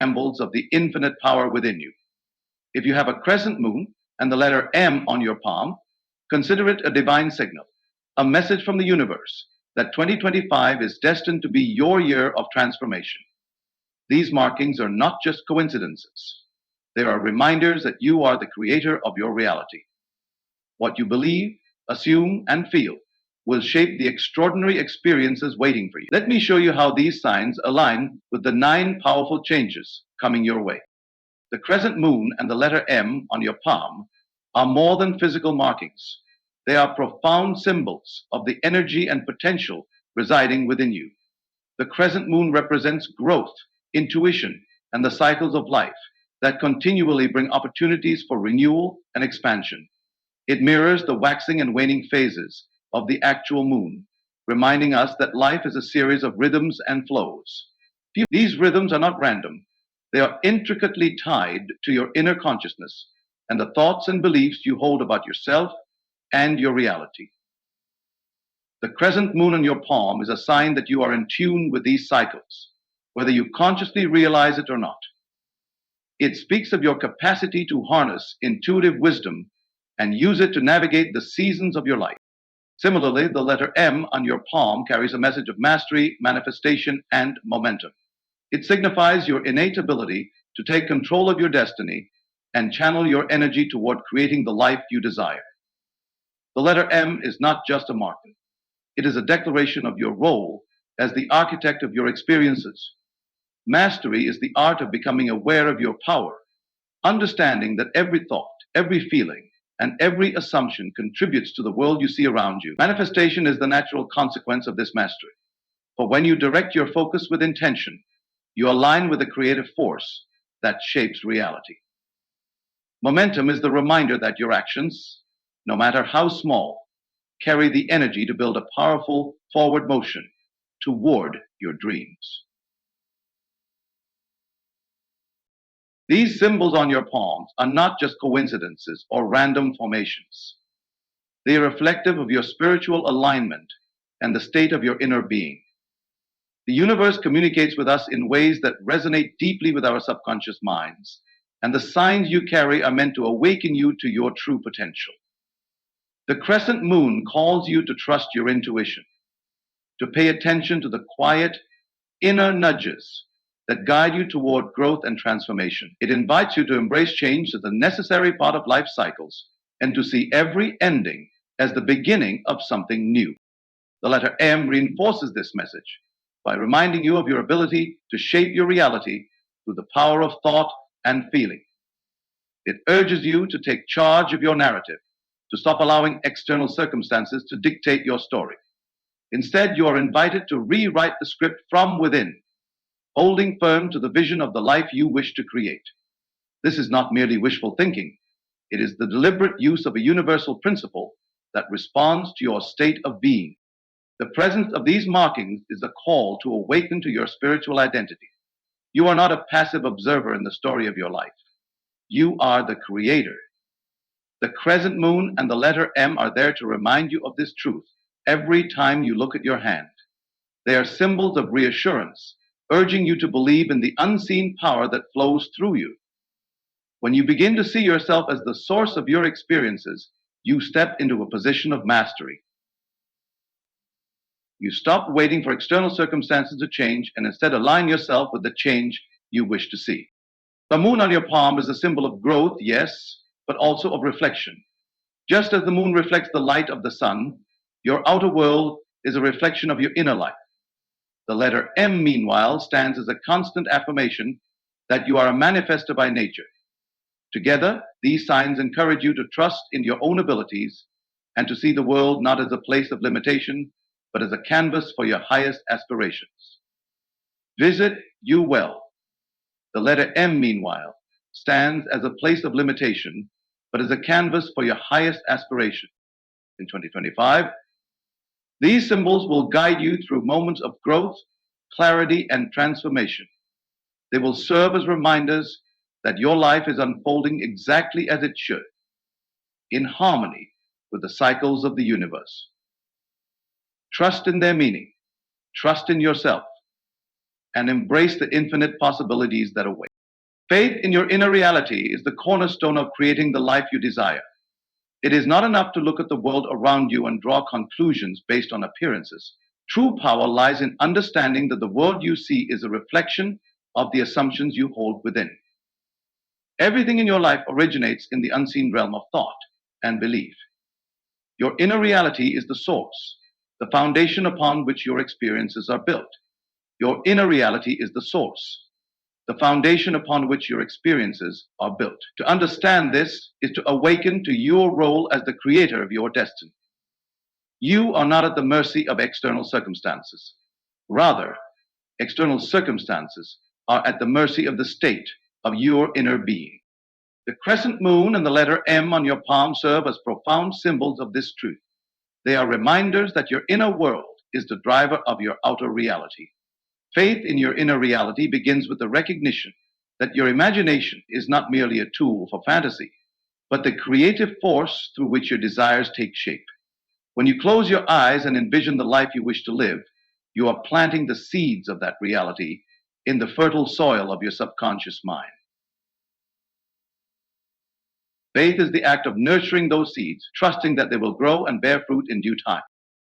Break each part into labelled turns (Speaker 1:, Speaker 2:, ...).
Speaker 1: symbols of the infinite power within you. If you have a crescent moon and the letter M on your palm, consider it a divine signal, a message from the universe that 2025 is destined to be your year of transformation. These markings are not just coincidences. They are reminders that you are the creator of your reality. What you believe, assume, and feel will shape the extraordinary experiences waiting for you. Let me show you how these signs align with the 9 powerful changes coming your way. The crescent moon and the letter M on your palm are more than physical markings. They are profound symbols of the energy and potential residing within you. The crescent moon represents growth, intuition, and the cycles of life that continually bring opportunities for renewal and expansion. It mirrors the waxing and waning phases of the actual moon, reminding us that life is a series of rhythms and flows. These rhythms are not random. They are intricately tied to your inner consciousness and the thoughts and beliefs you hold about yourself and your reality. The crescent moon on your palm is a sign that you are in tune with these cycles, whether you consciously realize it or not. It speaks of your capacity to harness intuitive wisdom and use it to navigate the seasons of your life. Similarly, the letter M on your palm carries a message of mastery, manifestation, and momentum. It signifies your innate ability to take control of your destiny and channel your energy toward creating the life you desire. The letter M is not just a marker. It is a declaration of your role as the architect of your experiences. Mastery is the art of becoming aware of your power, understanding that every thought, every feeling, and every assumption contributes to the world you see around you. Manifestation is the natural consequence of this mastery. For when you direct your focus with intention, you align with the creative force that shapes reality. Momentum is the reminder that your actions, no matter how small, carry the energy to build a powerful forward motion toward your dreams. These symbols on your palms are not just coincidences or random formations. They are reflective of your spiritual alignment and the state of your inner being. The universe communicates with us in ways that resonate deeply with our subconscious minds, and the signs you carry are meant to awaken you to your true potential. The crescent moon calls you to trust your intuition, to pay attention to the quiet inner nudges that guide you toward growth and transformation. It invites you to embrace change as a necessary part of life cycles and to see every ending as the beginning of something new. The letter M reinforces this message by reminding you of your ability to shape your reality through the power of thought and feeling. It urges you to take charge of your narrative, to stop allowing external circumstances to dictate your story. Instead, you are invited to rewrite the script from within, holding firm to the vision of the life you wish to create. This is not merely wishful thinking. It is the deliberate use of a universal principle that responds to your state of being. The presence of these markings is a call to awaken to your spiritual identity. You are not a passive observer in the story of your life. You are the creator. The crescent moon and the letter M are there to remind you of this truth every time you look at your hand. They are symbols of reassurance, urging you to believe in the unseen power that flows through you. When you begin to see yourself as the source of your experiences, you step into a position of mastery. You stop waiting for external circumstances to change and instead align yourself with the change you wish to see. The moon on your palm is a symbol of growth, yes, but also of reflection. Just as the moon reflects the light of the sun, your outer world is a reflection of your inner life. The letter M, meanwhile, stands as a constant affirmation that you are a manifester by nature. Together, these signs encourage you to trust in your own abilities and to see the world not as a place of limitation, but as a canvas for your highest aspirations. Visit you well. The letter M, meanwhile, stands as a place of limitation, but as a canvas for your highest aspiration. In 2025, these symbols will guide you through moments of growth, clarity, and transformation. They will serve as reminders that your life is unfolding exactly as it should, in harmony with the cycles of the universe. Trust in their meaning. Trust in yourself. and embrace the infinite possibilities that await. Faith in your inner reality is the cornerstone of creating the life you desire. It is not enough to look at the world around you and draw conclusions based on appearances. True power lies in understanding that the world you see is a reflection of the assumptions you hold within. Everything in your life originates in the unseen realm of thought and belief. Your inner reality is the source, the foundation upon which your experiences are built. Your inner reality is the source, the foundation upon which your experiences are built. To understand this is to awaken to your role as the creator of your destiny. You are not at the mercy of external circumstances. Rather, external circumstances are at the mercy of the state of your inner being. The crescent moon and the letter M on your palm serve as profound symbols of this truth. They are reminders that your inner world is the driver of your outer reality. Faith in your inner reality begins with the recognition that your imagination is not merely a tool for fantasy, but the creative force through which your desires take shape. When you close your eyes and envision the life you wish to live, you are planting the seeds of that reality in the fertile soil of your subconscious mind. Faith is the act of nurturing those seeds, trusting that they will grow and bear fruit in due time.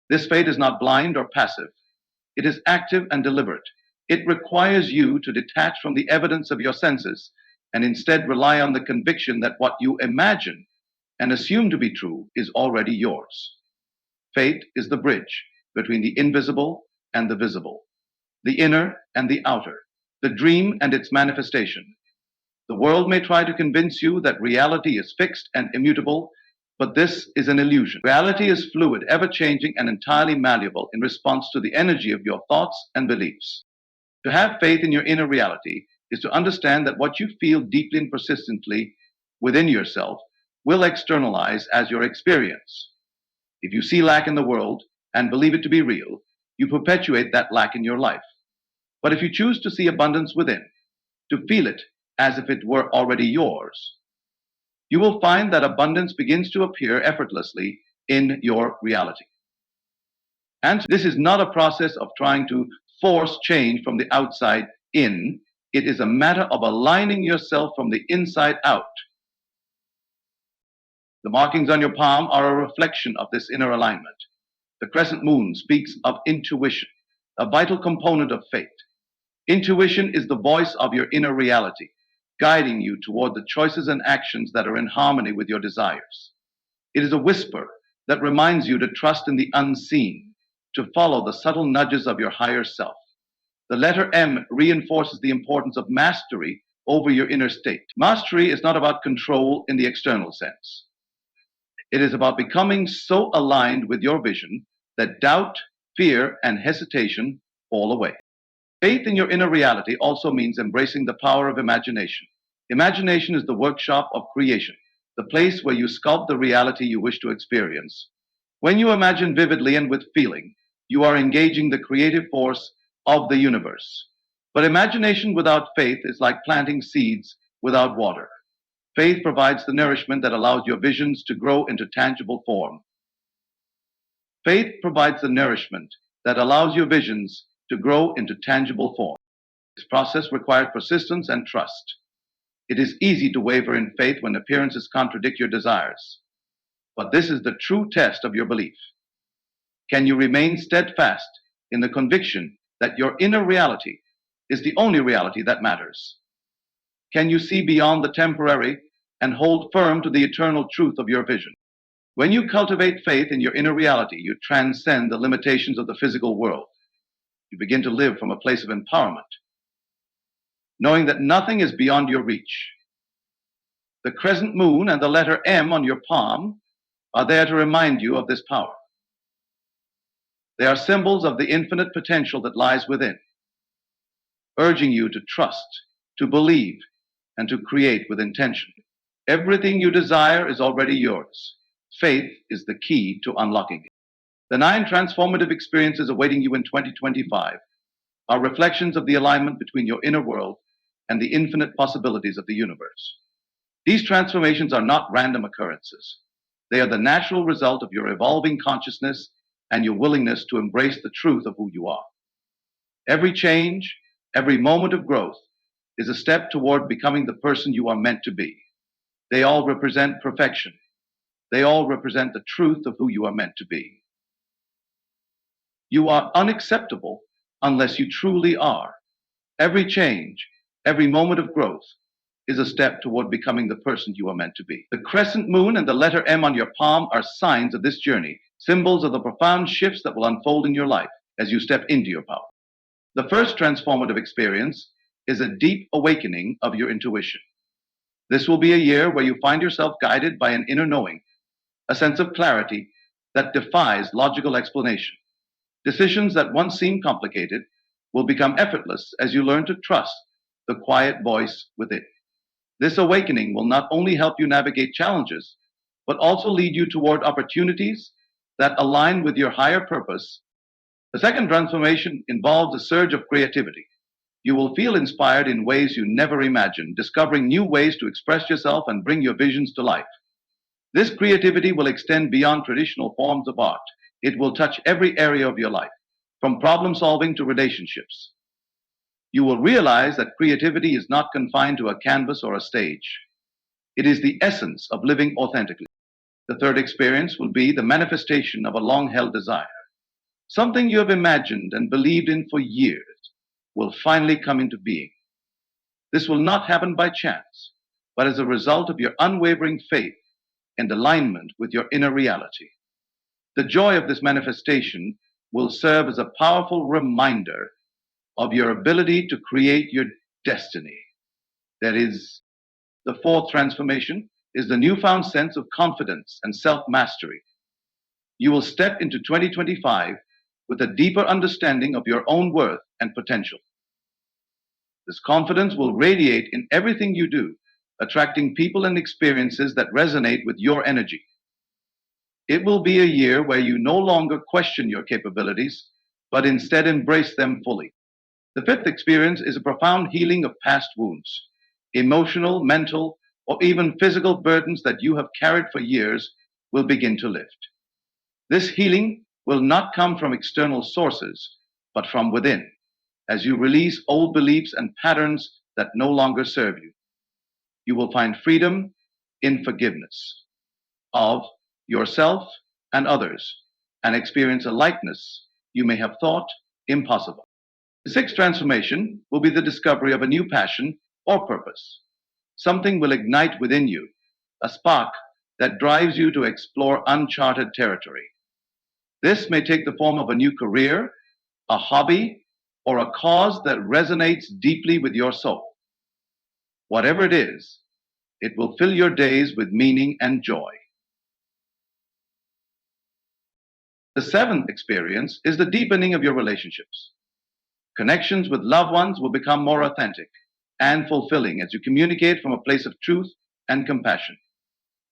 Speaker 1: This faith is not blind or passive. It is active and deliberate. It requires you to detach from the evidence of your senses and instead rely on the conviction that what you imagine and assume to be true is already yours. Faith is the bridge between the invisible and the visible, the inner and the outer, the dream and its manifestation. The world may try to convince you that reality is fixed and immutable, but this is an illusion. Reality is fluid, ever-changing, and entirely malleable in response to the energy of your thoughts and beliefs. To have faith in your inner reality is to understand that what you feel deeply and persistently within yourself will externalize as your experience. If you see lack in the world and believe it to be real, you perpetuate that lack in your life. But if you choose to see abundance within, to feel it as if it were already yours, you will find that abundance begins to appear effortlessly in your reality. And this is not a process of trying to force change from the outside in. It is a matter of aligning yourself from the inside out. The markings on your palm are a reflection of this inner alignment. The crescent moon speaks of intuition, a vital component of faith. Intuition is the voice of your inner reality, guiding you toward the choices and actions that are in harmony with your desires. It is a whisper that reminds you to trust in the unseen, to follow the subtle nudges of your higher self. The letter M reinforces the importance of mastery over your inner state. Mastery is not about control in the external sense. It is about becoming so aligned with your vision that doubt, fear, and hesitation fall away. Faith in your inner reality also means embracing the power of imagination. Imagination is the workshop of creation, the place where you sculpt the reality you wish to experience. When you imagine vividly and with feeling, you are engaging the creative force of the universe. But imagination without faith is like planting seeds without water. Faith provides the nourishment that allows your visions to grow into tangible form. Faith provides the nourishment that allows your visions to grow into tangible form. This process requires persistence and trust. It is easy to waver in faith when appearances contradict your desires. But this is the true test of your belief. Can you remain steadfast in the conviction that your inner reality is the only reality that matters? Can you see beyond the temporary and hold firm to the eternal truth of your vision? When you cultivate faith in your inner reality, you transcend the limitations of the physical world. You begin to live from a place of empowerment, knowing that nothing is beyond your reach. The crescent moon and the letter M on your palm are there to remind you of this power. They are symbols of the infinite potential that lies within, urging you to trust, to believe, and to create with intention. Everything you desire is already yours. Faith is the key to unlocking it. The 9 transformative experiences awaiting you in 2025 are reflections of the alignment between your inner world and the infinite possibilities of the universe. These transformations are not random occurrences. They are the natural result of your evolving consciousness and your willingness to embrace the truth of who you are. Every change, Every moment of growth is a step toward becoming the person you are meant to be. They all represent perfection. They all represent the truth of who you are meant to be. You are unacceptable unless you truly are. Every change, every moment of growth is a step toward becoming the person you are meant to be. The crescent moon and the letter M on your palm are signs of this journey, symbols of the profound shifts that will unfold in your life as you step into your power. The first transformative experience is a deep awakening of your intuition. This will be a year where you find yourself guided by an inner knowing, a sense of clarity that defies logical explanation. Decisions that once seemed complicated will become effortless as you learn to trust the quiet voice within. This awakening will not only help you navigate challenges, but also lead you toward opportunities that align with your higher purpose. The second transformation involves a surge of creativity. You will feel inspired in ways you never imagined, discovering new ways to express yourself and bring your visions to life. This creativity will extend beyond traditional forms of art. It will touch every area of your life, from problem solving to relationships. You will realize that creativity is not confined to a canvas or a stage. It is the essence of living authentically. The third experience will be the manifestation of a long held desire. Something you have imagined and believed in for years will finally come into being. This will not happen by chance, but as a result of your unwavering faith and alignment with your inner reality. The joy of this manifestation will serve as a powerful reminder of your ability to create your destiny. That is, the fourth transformation is the newfound sense of confidence and self-mastery. You will step into 2025 with a deeper understanding of your own worth and potential. This confidence will radiate in everything you do, attracting people and experiences that resonate with your energy. It will be a year where you no longer question your capabilities, but instead embrace them fully. The fifth experience is a profound healing of past wounds. Emotional, mental, or even physical burdens that you have carried for years will begin to lift. This healing will not come from external sources, but from within, as you release old beliefs and patterns that no longer serve you. You will find freedom in forgiveness of yourself and others, and experience a lightness you may have thought impossible. The sixth transformation will be the discovery of a new passion or purpose. Something will ignite within you, a spark that drives you to explore uncharted territory. This may take the form of a new career, a hobby, or a cause that resonates deeply with your soul. Whatever it is, it will fill your days with meaning and joy. The seventh experience is the deepening of your relationships. Connections with loved ones will become more authentic and fulfilling as you communicate from a place of truth and compassion.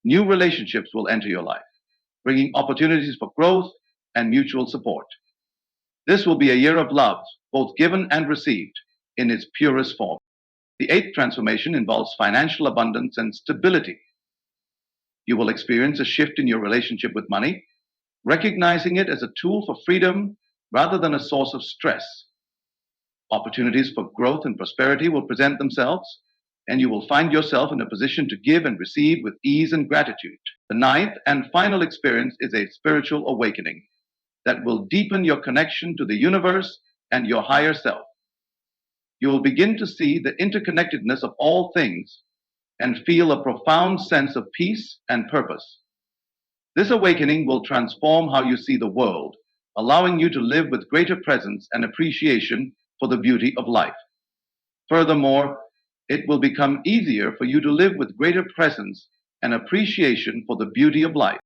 Speaker 1: New relationships will enter your life, bringing opportunities for growth and mutual support. This will be a year of love, both given and received, in its purest form. The eighth transformation involves financial abundance and stability. You will experience a shift in your relationship with money, recognizing it as a tool for freedom rather than a source of stress. Opportunities for growth and prosperity will present themselves, and you will find yourself in a position to give and receive with ease and gratitude. The ninth and final experience is a spiritual awakening that will deepen your connection to the universe and your higher self. You will begin to see the interconnectedness of all things and feel a profound sense of peace and purpose. This awakening will transform how you see the world, allowing you to live with greater presence and appreciation for the beauty of life. Furthermore, it will become easier for you to live with greater presence and appreciation for the beauty of life.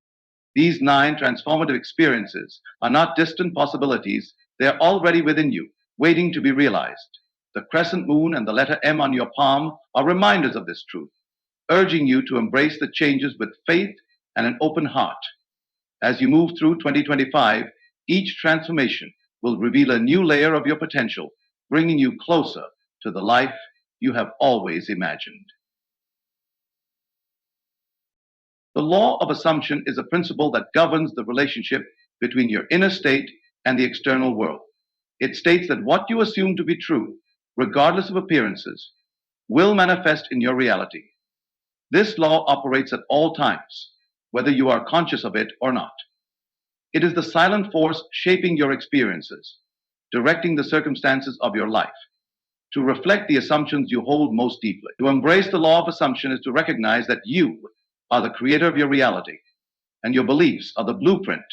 Speaker 1: These 9 transformative experiences are not distant possibilities, they are already within you, waiting to be realized. The crescent moon and the letter M on your palm are reminders of this truth, urging you to embrace the changes with faith and an open heart. As you move through 2025, each transformation will reveal a new layer of your potential, bringing you closer to the life you have always imagined. The law of assumption is a principle that governs the relationship between your inner state and the external world. It states that what you assume to be true regardless of appearances, will manifest in your reality. This law operates at all times, whether you are conscious of it or not. It is the silent force shaping your experiences, directing the circumstances of your life, to reflect the assumptions you hold most deeply. To embrace the law of assumption is to recognize that you are the creator of your reality, and your beliefs are the blueprint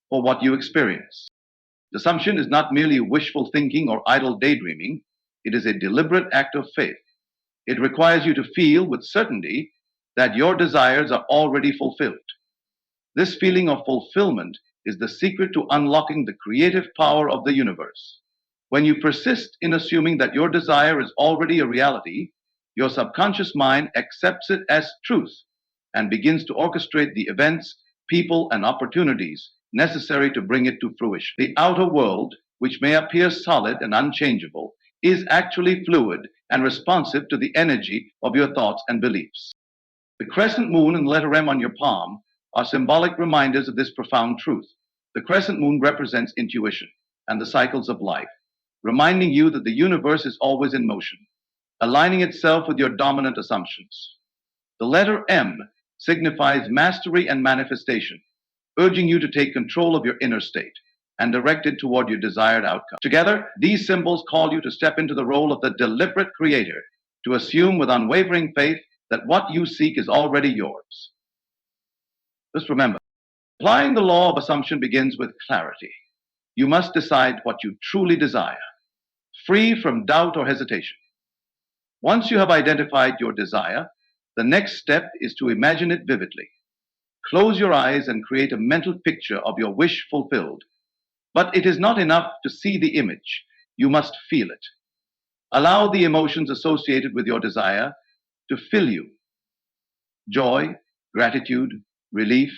Speaker 1: for what you experience. Assumption is not merely wishful thinking or idle daydreaming, it is a deliberate act of faith. It requires you to feel with certainty that your desires are already fulfilled. This feeling of fulfillment is the secret to unlocking the creative power of the universe. When you persist in assuming that your desire is already a reality, your subconscious mind accepts it as truth and begins to orchestrate the events, people, and opportunities necessary to bring it to fruition. The outer world, which may appear solid and unchangeable, is actually fluid and responsive to the energy of your thoughts and beliefs. The crescent moon and the letter M on your palm are symbolic reminders of this profound truth. The crescent moon represents intuition and the cycles of life, reminding you that the universe is always in motion, aligning itself with your dominant assumptions. The letter M signifies mastery and manifestation, urging you to take control of your inner state and direct it toward your desired outcome. Together, these symbols call you to step into the role of the deliberate creator, to assume with unwavering faith that what you seek is already yours. Just remember, applying the law of assumption begins with clarity. You must decide what you truly desire, free from doubt or hesitation. Once you have identified your desire, the next step is to imagine it vividly. Close your eyes and create a mental picture of your wish fulfilled. But it is not enough to see the image. You must feel it. Allow the emotions associated with your desire to fill you. Joy, gratitude, relief,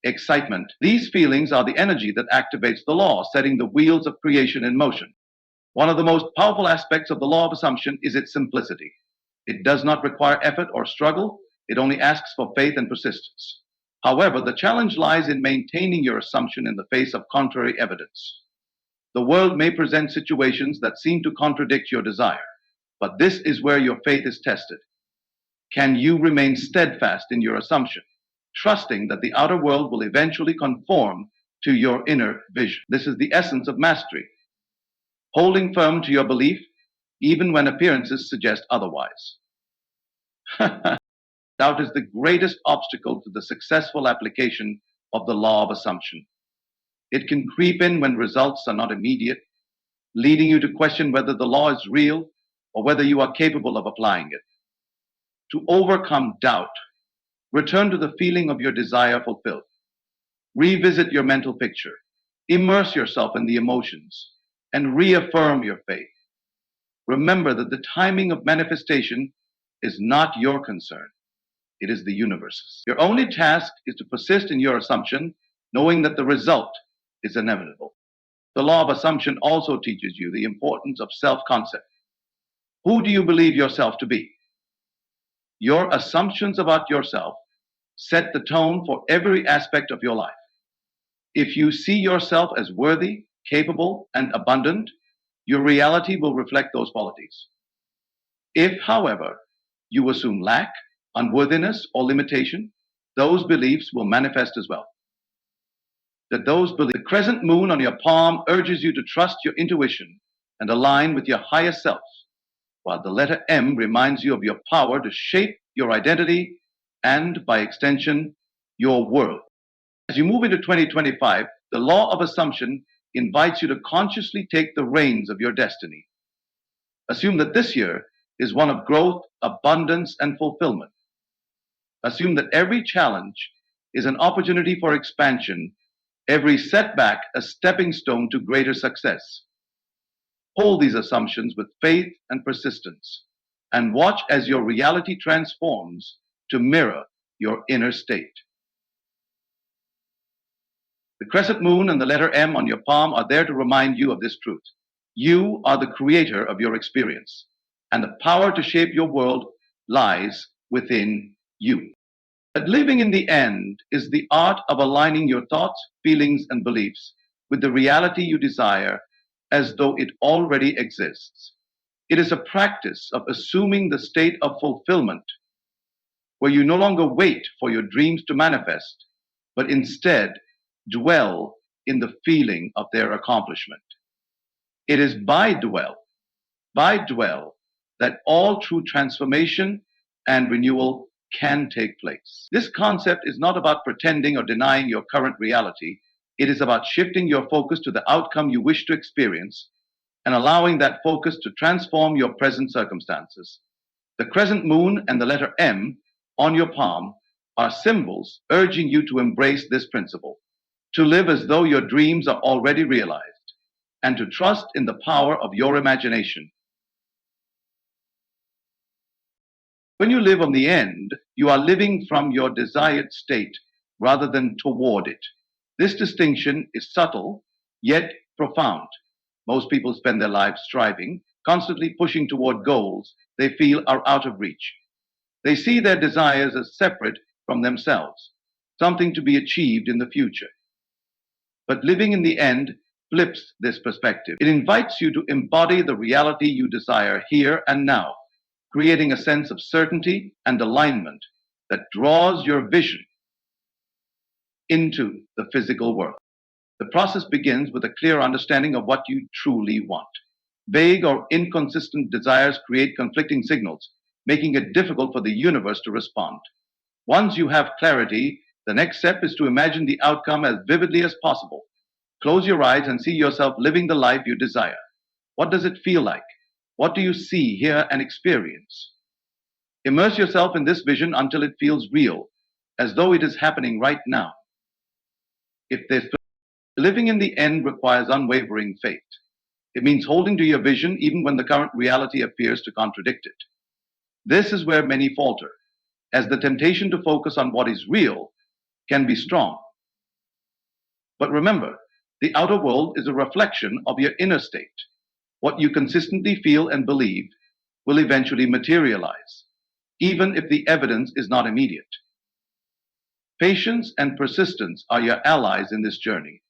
Speaker 1: excitement. These feelings are the energy that activates the law, setting the wheels of creation in motion. One of the most powerful aspects of the law of assumption is its simplicity. It does not require effort or struggle. It only asks for faith and persistence. However, the challenge lies in maintaining your assumption in the face of contrary evidence. The world may present situations that seem to contradict your desire, but this is where your faith is tested. Can you remain steadfast in your assumption, trusting that the outer world will eventually conform to your inner vision? This is the essence of mastery, holding firm to your belief even when appearances suggest otherwise. Doubt is the greatest obstacle to the successful application of the law of assumption. It can creep in when results are not immediate, leading you to question whether the law is real or whether you are capable of applying it. To overcome doubt, return to the feeling of your desire fulfilled. Revisit your mental picture, immerse yourself in the emotions, and reaffirm your faith. Remember that the timing of manifestation is not your concern. It is the universe's. Your only task is to persist in your assumption, knowing that the result is inevitable. The law of assumption also teaches you the importance of self-concept. Who do you believe yourself to be? Your assumptions about yourself set the tone for every aspect of your life. If you see yourself as worthy, capable, and abundant, your reality will reflect those qualities. If, however, you assume lack, unworthiness, or limitation, those beliefs will manifest as well. The crescent moon on your palm urges you to trust your intuition and align with your higher self, while the letter M reminds you of your power to shape your identity and, by extension, your world. As you move into 2025, the law of assumption invites you to consciously take the reins of your destiny. Assume that this year is one of growth, abundance, and fulfillment. Assume that every challenge is an opportunity for expansion, every setback a stepping stone to greater success. Hold these assumptions with faith and persistence, and watch as your reality transforms to mirror your inner state. The crescent moon and the letter M on your palm are there to remind you of this truth. You are the creator of your experience, and the power to shape your world lies within you. But living in the end is the art of aligning your thoughts, feelings, and beliefs with the reality you desire as though it already exists. It is a practice of assuming the state of fulfillment where you no longer wait for your dreams to manifest, but instead dwell in the feeling of their accomplishment. It is by dwell, that all true transformation and renewal can take place. This concept is not about pretending or denying your current reality. It is about shifting your focus to the outcome you wish to experience and allowing that focus to transform your present circumstances. The crescent moon and the letter M on your palm are symbols urging you to embrace this principle, to live as though your dreams are already realized, and to trust in the power of your imagination. When you live on the end, you are living from your desired state rather than toward it. This distinction is subtle, yet profound. Most people spend their lives striving, constantly pushing toward goals they feel are out of reach. They see their desires as separate from themselves, something to be achieved in the future. But living in the end flips this perspective. It invites you to embody the reality you desire here and now, creating a sense of certainty and alignment that draws your vision into the physical world. The process begins with a clear understanding of what you truly want. Vague or inconsistent desires create conflicting signals, making it difficult for the universe to respond. Once you have clarity, the next step is to imagine the outcome as vividly as possible. Close your eyes and see yourself living the life you desire. What does it feel like? What do you see, hear, and experience? Immerse yourself in this vision until it feels real, as though it is happening right now. If this living in the end requires unwavering faith. It means holding to your vision even when the current reality appears to contradict it. This is where many falter, as the temptation to focus on what is real can be strong. But remember, the outer world is a reflection of your inner state. What you consistently feel and believe will eventually materialize, even if the evidence is not immediate. Patience and persistence are your allies in this journey.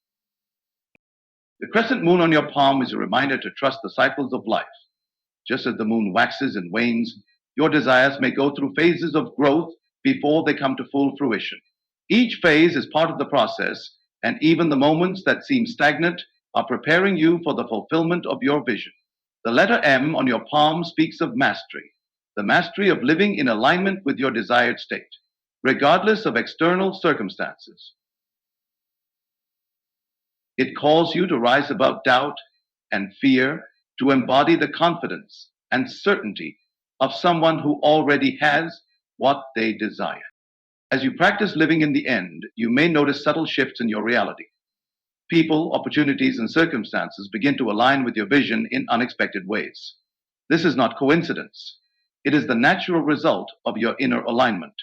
Speaker 1: The crescent moon on your palm is a reminder to trust the cycles of life. Just as the moon waxes and wanes, your desires may go through phases of growth before they come to full fruition. Each phase is part of the process, and even the moments that seem stagnant are preparing you for the fulfillment of your vision. The letter M on your palm speaks of mastery, the mastery of living in alignment with your desired state, regardless of external circumstances. It calls you to rise above doubt and fear, to embody the confidence and certainty of someone who already has what they desire. As you practice living in the end, you may notice subtle shifts in your reality. People, opportunities, and circumstances begin to align with your vision in unexpected ways. This is not coincidence. It is the natural result of your inner alignment.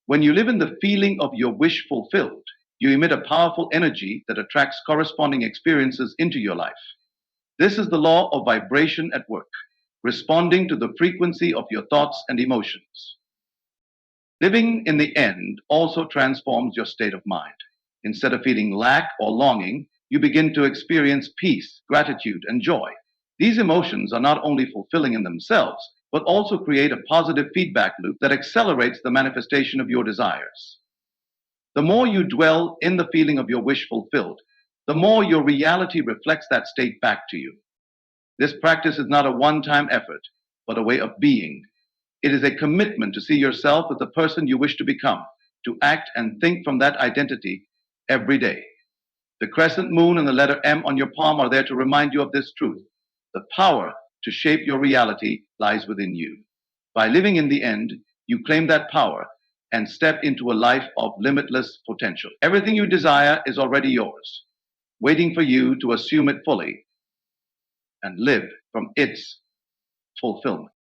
Speaker 1: When you live in the feeling of your wish fulfilled, you emit a powerful energy that attracts corresponding experiences into your life. This is the law of vibration at work, responding to the frequency of your thoughts and emotions. Living in the end also transforms your state of mind. Instead of feeling lack or longing, you begin to experience peace, gratitude, and joy. These emotions are not only fulfilling in themselves, but also create a positive feedback loop that accelerates the manifestation of your desires. The more you dwell in the feeling of your wish fulfilled, the more your reality reflects that state back to you. This practice is not a one-time effort, but a way of being. It is a commitment to see yourself as the person you wish to become, to act and think from that identity every day. The crescent moon and the letter M on your palm are there to remind you of this truth. The power to shape your reality lies within you. By living in the end, you claim that power and step into a life of limitless potential. Everything you desire is already yours, waiting for you to assume it fully and live from its fulfillment.